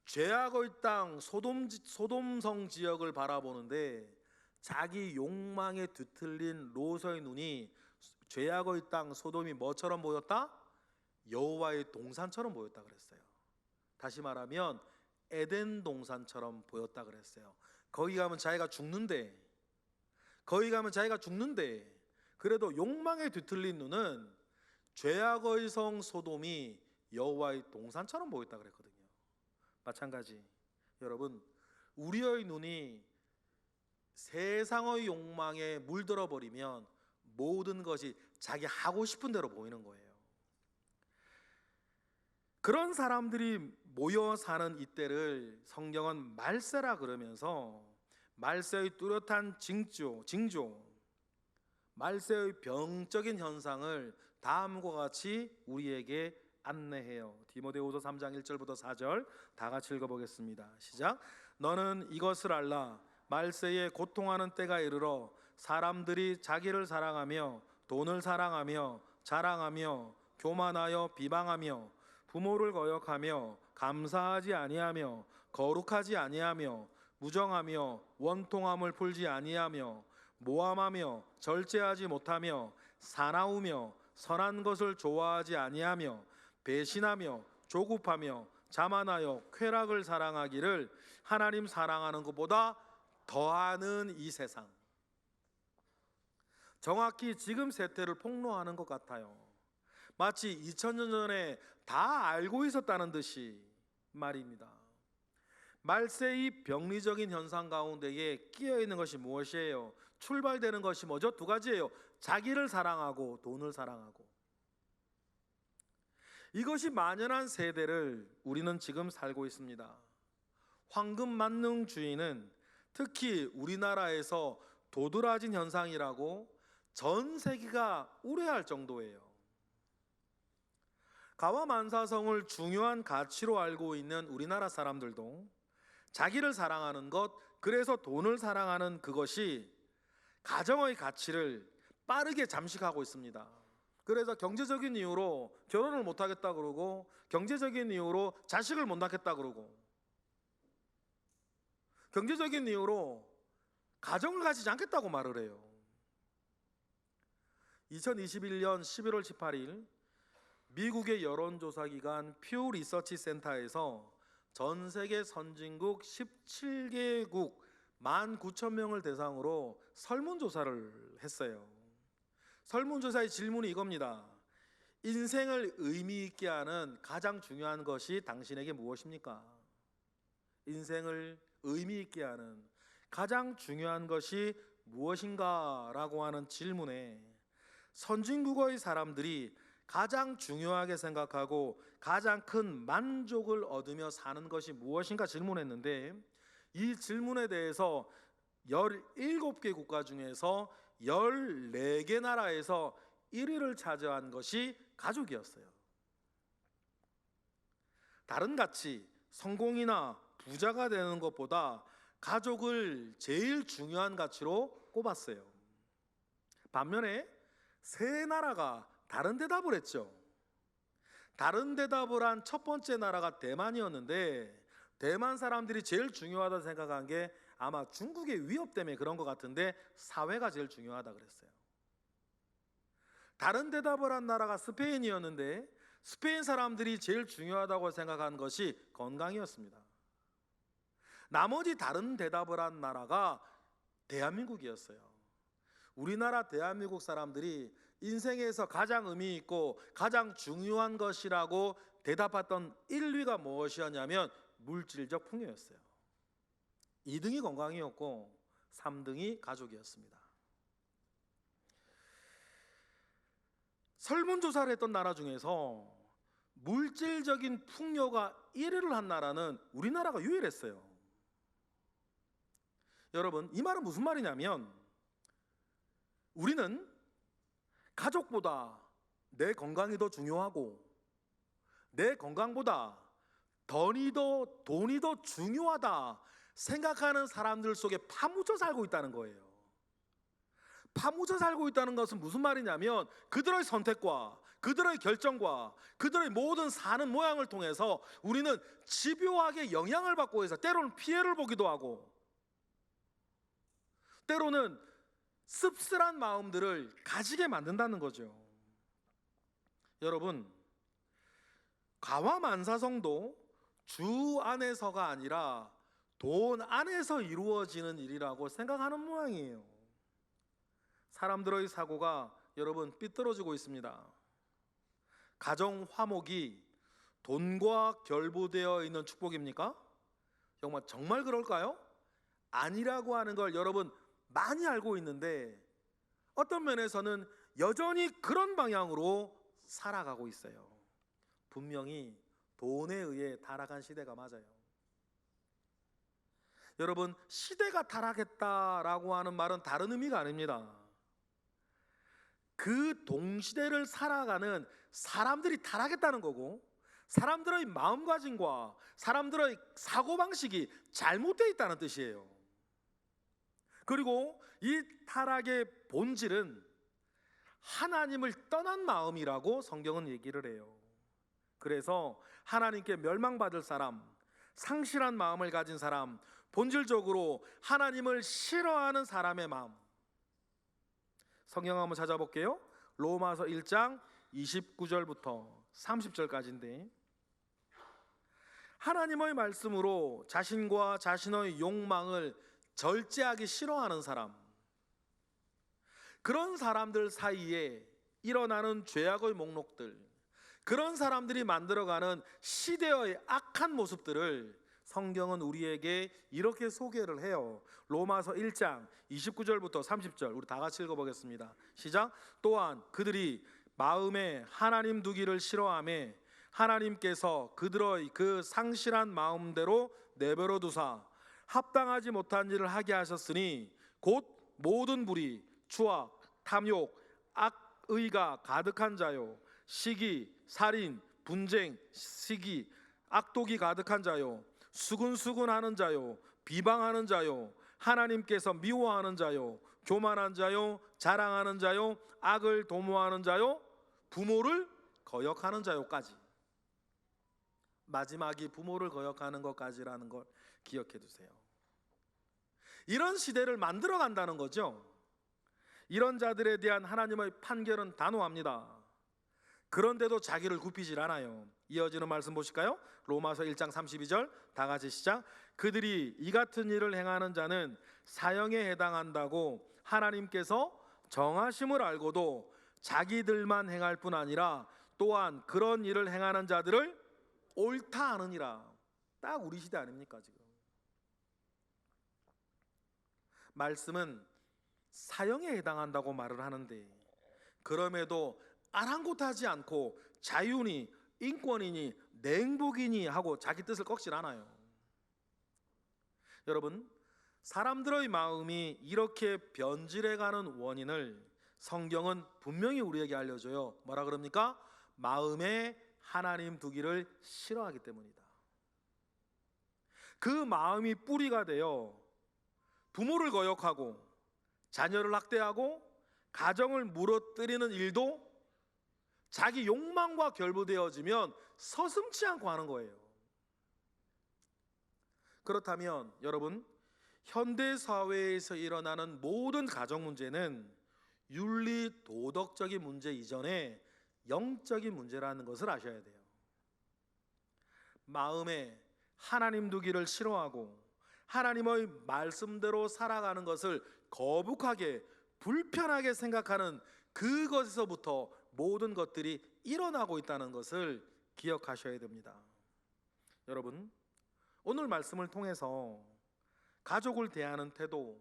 죄악의 땅 소돔성 지역을 바라보는데 자기 욕망에 뒤틀린 롯의 눈이 죄악의 땅 소돔이 뭐처럼 보였다? 여호와의 동산처럼 보였다 그랬어요. 다시 말하면 에덴 동산처럼 보였다 그랬어요. 거기 가면 자기가 죽는데 그래도 욕망에 뒤틀린 눈은 죄악의 성 소돔이 여호와의 동산처럼 보였다 그랬거든요. 마찬가지 여러분, 우리의 눈이 세상의 욕망에 물들어 버리면 모든 것이 자기 하고 싶은 대로 보이는 거예요. 그런 사람들이 모여 사는 이때를 성경은 말세라 그러면서 말세의 뚜렷한 징조, 말세의 병적인 현상을 다음과 같이 우리에게 안내해요. 디모데후서 3장 1절부터 4절 다 같이 읽어보겠습니다. 시작. 너는 이것을 알라. 말세에 고통하는 때가 이르러 사람들이 자기를 사랑하며 돈을 사랑하며 자랑하며 교만하여 비방하며 부모를 거역하며 감사하지 아니하며 거룩하지 아니하며 무정하며 원통함을 풀지 아니하며 모함하며 절제하지 못하며 사나우며 선한 것을 좋아하지 아니하며 배신하며 조급하며 자만하여 쾌락을 사랑하기를 하나님 사랑하는 것보다 더하는 이 세상. 정확히 지금 세태를 폭로하는 것 같아요. 마치 2000년 전에 다 알고 있었다는 듯이 말입니다. 말세의 병리적인 현상 가운데에 끼어 있는 것이 무엇이에요? 출발되는 것이 뭐죠? 두 가지예요. 자기를 사랑하고 돈을 사랑하고. 이것이 만연한 세대를 우리는 지금 살고 있습니다. 황금만능주의는 특히 우리나라에서 도드라진 현상이라고 전 세계가 우려할 정도예요. 가와만사성을 중요한 가치로 알고 있는 우리나라 사람들도 자기를 사랑하는 것, 그래서 돈을 사랑하는 그것이 가정의 가치를 빠르게 잠식하고 있습니다. 그래서 경제적인 이유로 결혼을 못하겠다 그러고, 경제적인 이유로 자식을 못 낳겠다 그러고, 경제적인 이유로 가정을 가지지 않겠다고 말을 해요. 2021년 11월 18일 미국의 여론조사기관 퓨 리서치 센터에서 전 세계 선진국 17개국 19,000명을 대상으로 설문조사를 했어요. 설문조사의 질문이 이겁니다. 인생을 의미 있게 하는 가장 중요한 것이 당신에게 무엇입니까? 인생을 의미 있게 하는 가장 중요한 것이 무엇인가? 라고 하는 질문에 선진국의 사람들이 가장 중요하게 생각하고 가장 큰 만족을 얻으며 사는 것이 무엇인가 질문했는데, 이 질문에 대해서 17개 국가 중에서 14개 나라에서 1위를 차지한 것이 가족이었어요. 다른 가치, 성공이나 부자가 되는 것보다 가족을 제일 중요한 가치로 꼽았어요. 반면에 세 나라가 다른 대답을 했죠. 다른 대답을 한 첫 번째 나라가 대만이었는데, 대만 사람들이 제일 중요하다 생각한 게 아마 중국의 위협 때문에 그런 것 같은데 사회가 제일 중요하다 그랬어요. 다른 대답을 한 나라가 스페인이었는데 스페인 사람들이 제일 중요하다고 생각한 것이 건강이었습니다. 나머지 다른 대답을 한 나라가 대한민국이었어요. 우리나라 대한민국 사람들이 인생에서 가장 의미 있고 가장 중요한 것이라고 대답했던 1위가 무엇이었냐면 물질적 풍요였어요. 2등이 건강이었고 3등이 가족이었습니다. 설문조사를 했던 나라 중에서 물질적인 풍요가 1위를 한 나라는 우리나라가 유일했어요. 여러분, 이 말은 무슨 말이냐면 우리는 가족보다 내 건강이 더 중요하고 내 건강보다 돈이 더 중요하다 생각하는 사람들 속에 파묻혀 살고 있다는 거예요. 파묻혀 살고 있다는 것은 무슨 말이냐면 그들의 선택과 그들의 결정과 그들의 모든 사는 모양을 통해서 우리는 집요하게 영향을 받고 해서 때로는 피해를 보기도 하고 때로는 씁쓸한 마음들을 가지게 만든다는 거죠. 여러분, 가와만사성도 주 안에서가 아니라 돈 안에서 이루어지는 일이라고 생각하는 모양이에요. 사람들의 사고가 여러분 삐뚤어지고 있습니다. 가정 화목이 돈과 결부되어 있는 축복입니까? 정말 그럴까요? 아니라고 하는 걸 여러분 많이 알고 있는데 어떤 면에서는 여전히 그런 방향으로 살아가고 있어요. 분명히 돈에 의해 타락한 시대가 맞아요. 여러분, 시대가 타락했다라고 하는 말은 다른 의미가 아닙니다. 그 동시대를 살아가는 사람들이 타락했다는 거고, 사람들의 마음가짐과 사람들의 사고방식이 잘못되어 있다는 뜻이에요. 그리고 이 타락의 본질은 하나님을 떠난 마음이라고 성경은 얘기를 해요. 그래서 하나님께 멸망받을 사람, 상실한 마음을 가진 사람, 본질적으로 하나님을 싫어하는 사람의 마음, 성경 한번 찾아볼게요. 로마서 1장 29절부터 30절까지인데, 하나님의 말씀으로 자신과 자신의 욕망을 절제하기 싫어하는 사람, 그런 사람들 사이에 일어나는 죄악의 목록들, 그런 사람들이 만들어가는 시대의 악한 모습들을 성경은 우리에게 이렇게 소개를 해요. 로마서 1장 29절부터 30절 우리 다 같이 읽어보겠습니다. 시작. 또한 그들이 마음에 하나님 두기를 싫어하며 하나님께서 그들의 그 상실한 마음대로 내버려 두사 합당하지 못한 일을 하게 하셨으니 곧 모든 불의, 추악, 탐욕, 악의가 가득한 자요, 시기, 살인, 분쟁, 시기, 악독이 가득한 자요, 수근수근하는 자요, 비방하는 자요, 하나님께서 미워하는 자요, 교만한 자요, 자랑하는 자요, 악을 도모하는 자요, 부모를 거역하는 자요까지. 마지막이 부모를 거역하는 것까지라는 걸 기억해 두세요. 이런 시대를 만들어 간다는 거죠. 이런 자들에 대한 하나님의 판결은 단호합니다. 그런데도 자기를 굽히질 않아요. 이어지는 말씀 보실까요? 로마서 1장 32절 다 같이 시작. 그들이 이 같은 일을 행하는 자는 사형에 해당한다고 하나님께서 정하심을 알고도 자기들만 행할 뿐 아니라 또한 그런 일을 행하는 자들을 옳다 하느니라. 딱 우리 시대 아닙니까 지금? 말씀은 사형에 해당한다고 말을 하는데, 그럼에도 아랑곳하지 않고 자유니 인권이니 내 행복이니 하고 자기 뜻을 꺾질 않아요. 여러분, 사람들의 마음이 이렇게 변질해가는 원인을 성경은 분명히 우리에게 알려줘요. 뭐라 그럽니까? 마음에 하나님 두기를 싫어하기 때문이다. 그 마음이 뿌리가 되어 부모를 거역하고 자녀를 학대하고 가정을 무너뜨리는 일도 자기 욕망과 결부되어지면 서슴지 않고 하는 거예요. 그렇다면 여러분, 현대 사회에서 일어나는 모든 가정 문제는 윤리 도덕적인 문제 이전에 영적인 문제라는 것을 아셔야 돼요. 마음에 하나님 두기를 싫어하고 하나님의 말씀대로 살아가는 것을 거북하게 불편하게 생각하는 그것에서부터 모든 것들이 일어나고 있다는 것을 기억하셔야 됩니다. 여러분, 오늘 말씀을 통해서 가족을 대하는 태도,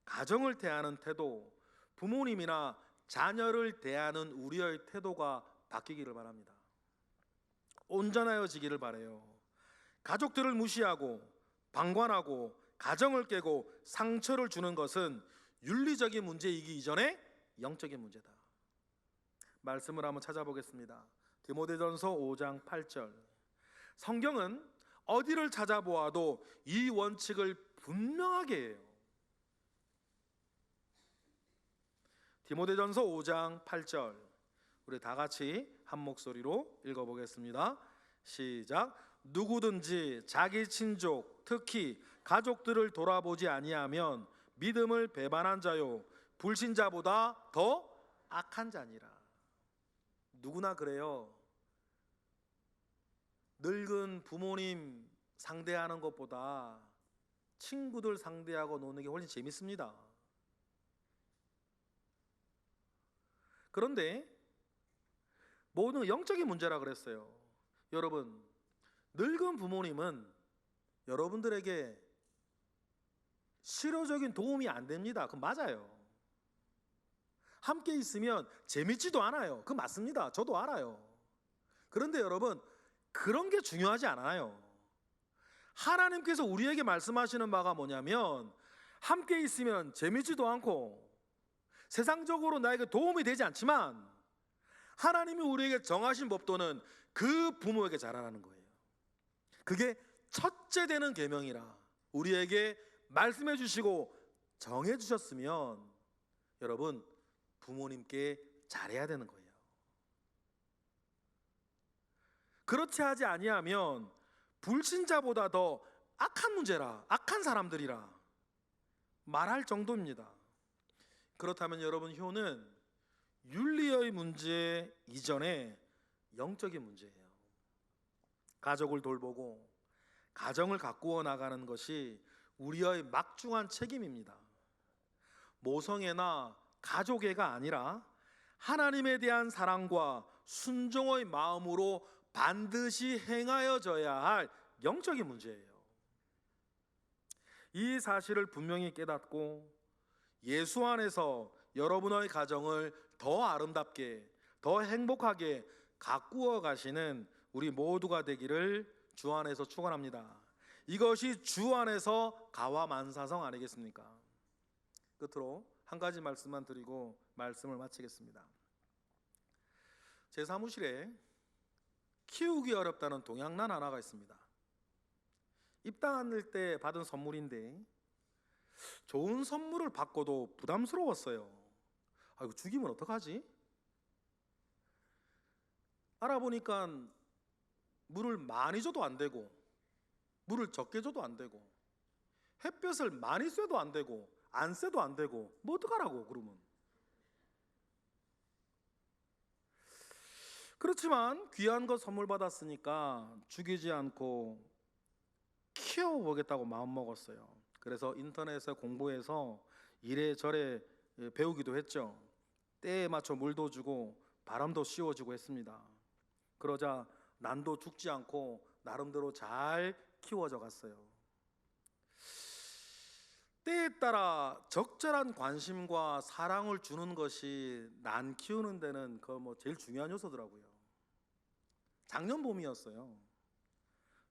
가정을 대하는 태도, 부모님이나 자녀를 대하는 우리의 태도가 바뀌기를 바랍니다. 온전하여지기를 바라요. 가족들을 무시하고 방관하고 가정을 깨고 상처를 주는 것은 윤리적인 문제이기 이전에 영적인 문제다. 말씀을 한번 찾아보겠습니다. 디모데전서 5장 8절. 성경은 어디를 찾아보아도 이 원칙을 분명하게 해요. 디모데전서 5장 8절 우리 다 같이 한 목소리로 읽어보겠습니다. 시작. 누구든지 자기 친족 특히 가족들을 돌아보지 아니하면 믿음을 배반한 자요 불신자보다 더 악한 자니라. 누구나 그래요. 늙은 부모님 상대하는 것보다 친구들 상대하고 노는 게 훨씬 재밌습니다. 그런데 모든 영적인 문제라 그랬어요. 여러분, 늙은 부모님은 여러분들에게 실효적인 도움이 안 됩니다. 그건 맞아요. 함께 있으면 재밌지도 않아요. 그건 맞습니다. 저도 알아요. 그런데 여러분, 그런 게 중요하지 않아요. 하나님께서 우리에게 말씀하시는 바가 뭐냐면, 함께 있으면 재미지도 않고 세상적으로 나에게 도움이 되지 않지만 하나님이 우리에게 정하신 법도는 그 부모에게 자라라는 거예요. 그게 첫째 되는 계명이라 우리에게 말씀해 주시고 정해 주셨으면 여러분, 부모님께 잘해야 되는 거예요. 그렇지 하지 아니하면 불신자보다 더 악한 문제라, 악한 사람들이라 말할 정도입니다. 그렇다면 여러분, 효는 윤리의 문제 이전에 영적인 문제예요. 가족을 돌보고 가정을 가꾸어 나가는 것이 우리의 막중한 책임입니다. 모성애나 가족애가 아니라 하나님에 대한 사랑과 순종의 마음으로 반드시 행하여져야 할 영적인 문제예요. 이 사실을 분명히 깨닫고 예수 안에서 여러분의 가정을 더 아름답게, 더 행복하게 가꾸어 가시는 우리 모두가 되기를 주 안에서 축원합니다. 이것이 주 안에서 가와만사성 아니겠습니까? 끝으로 한 가지 말씀만 드리고 말씀을 마치겠습니다. 제 사무실에 키우기 어렵다는 동양란 하나가 있습니다. 입당할 때 받은 선물인데 좋은 선물을 받고도 부담스러웠어요. 이거 죽이면 어떡하지? 알아보니까 물을 많이 줘도 안 되고 물을 적게 줘도 안 되고 햇볕을 많이 쐬도 안 되고 안 쐬도 안 되고 뭐 어떡하라고 그러면. 그렇지만 귀한 거 선물 받았으니까 죽이지 않고 키워보겠다고 마음먹었어요. 그래서 인터넷에 공부해서 이래저래 배우기도 했죠. 때에 맞춰 물도 주고 바람도 씌워주고 했습니다. 그러자 난도 죽지 않고 나름대로 잘 키워져 갔어요. 때에 따라 적절한 관심과 사랑을 주는 것이 난 키우는 데는 제일 중요한 요소더라고요. 작년 봄이었어요.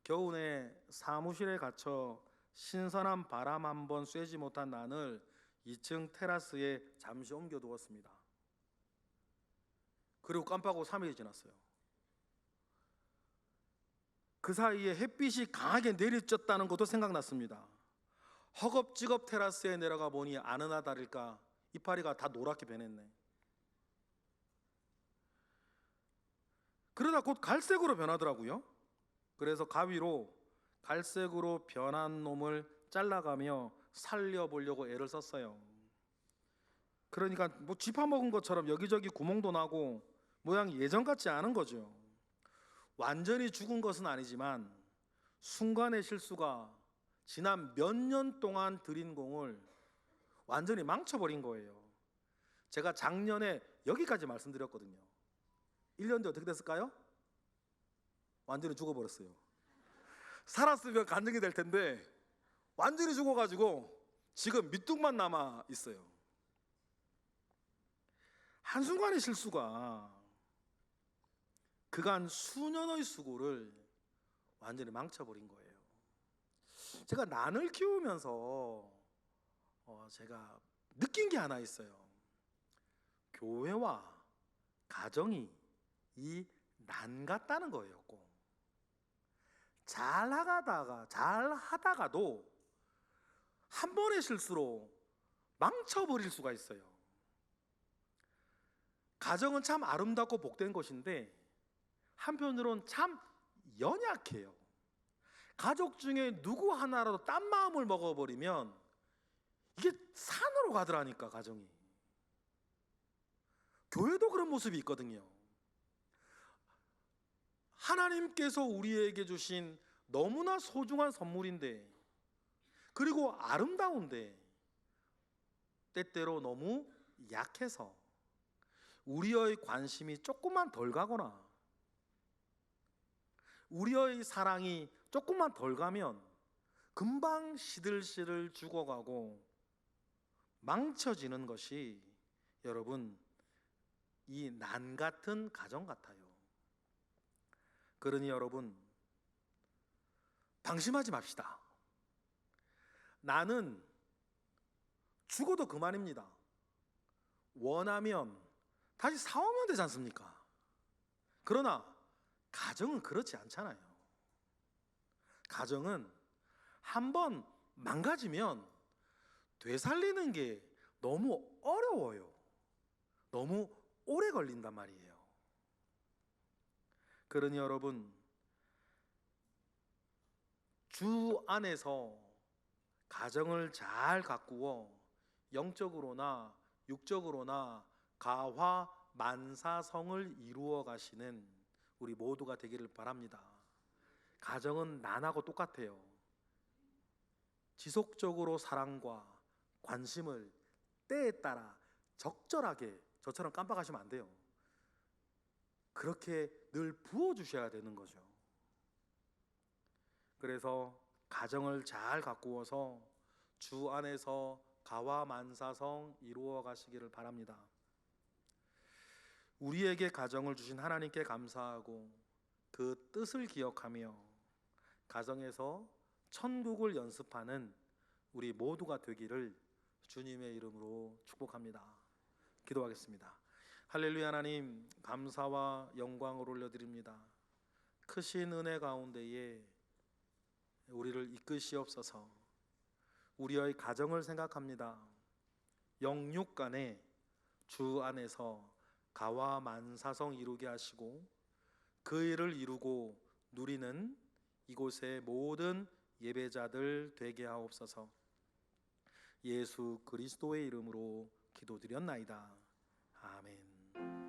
겨우내 사무실에 갇혀 신선한 바람 한번 쐬지 못한 난을 2층 테라스에 잠시 옮겨두었습니다. 그리고 깜빡하고 3일이 지났어요. 그 사이에 햇빛이 강하게 내리쬐었다는 것도 생각났습니다. 허겁지겁 테라스에 내려가 보니 아느나 다를까 이파리가 다 노랗게 변했네. 그러다 곧 갈색으로 변하더라고요. 그래서 가위로 갈색으로 변한 놈을 잘라가며 살려보려고 애를 썼어요. 그러니까 짚어먹은 것처럼 여기저기 구멍도 나고 모양이 예전 같지 않은 거죠. 완전히 죽은 것은 아니지만 순간의 실수가 지난 몇 년 동안 들인 공을 완전히 망쳐버린 거예요. 제가 작년에 여기까지 말씀드렸거든요. 1년 뒤에 어떻게 됐을까요? 완전히 죽어버렸어요. 살았으면 간증이 될 텐데 완전히 죽어가지고 지금 밑둥만 남아 있어요. 한순간의 실수가 그간 수년의 수고를 완전히 망쳐버린 거예요. 제가 난을 키우면서 제가 느낀 게 하나 있어요. 교회와 가정이 이 난 같다는 거였고, 잘하다가도 한 번의 실수로 망쳐버릴 수가 있어요. 가정은 참 아름답고 복된 것인데 한편으론 참 연약해요. 가족 중에 누구 하나라도 딴 마음을 먹어버리면 이게 산으로 가더라니까, 가정이. 교회도 그런 모습이 있거든요. 하나님께서 우리에게 주신 너무나 소중한 선물인데, 그리고 아름다운데 때때로 너무 약해서 우리의 관심이 조금만 덜 가거나 우리의 사랑이 조금만 덜 가면 금방 시들시들 죽어가고 망쳐지는 것이 여러분 이 난 같은 가정 같아요. 그러니 여러분, 방심하지 맙시다. 나는 죽어도 그만입니다. 원하면 다시 사오면 되지 않습니까? 그러나 가정은 그렇지 않잖아요. 가정은 한번 망가지면 되살리는 게 너무 어려워요. 너무 오래 걸린단 말이에요. 그러니 여러분, 주 안에서 가정을 잘 가꾸어 영적으로나 육적으로나 가화 만사성을 이루어 가시는 우리 모두가 되기를 바랍니다. 가정은 난하고 똑같아요. 지속적으로 사랑과 관심을 때에 따라 적절하게, 저처럼 깜빡하시면 안 돼요. 그렇게 늘 부어주셔야 되는 거죠. 그래서 가정을 잘 가꾸어서 주 안에서 가와 만사성 이루어 가시기를 바랍니다. 우리에게 가정을 주신 하나님께 감사하고 그 뜻을 기억하며 가정에서 천국을 연습하는 우리 모두가 되기를 주님의 이름으로 축복합니다. 기도하겠습니다. 할렐루야. 하나님, 감사와 영광을 올려드립니다. 크신 은혜 가운데에 우리를 이끄시옵소서. 우리의 가정을 생각합니다. 영육 간에 주 안에서 가와 만사성 이루게 하시고 그 일을 이루고 누리는 이곳의 모든 예배자들 되게 하옵소서. 예수 그리스도의 이름으로 기도드렸나이다. 아멘.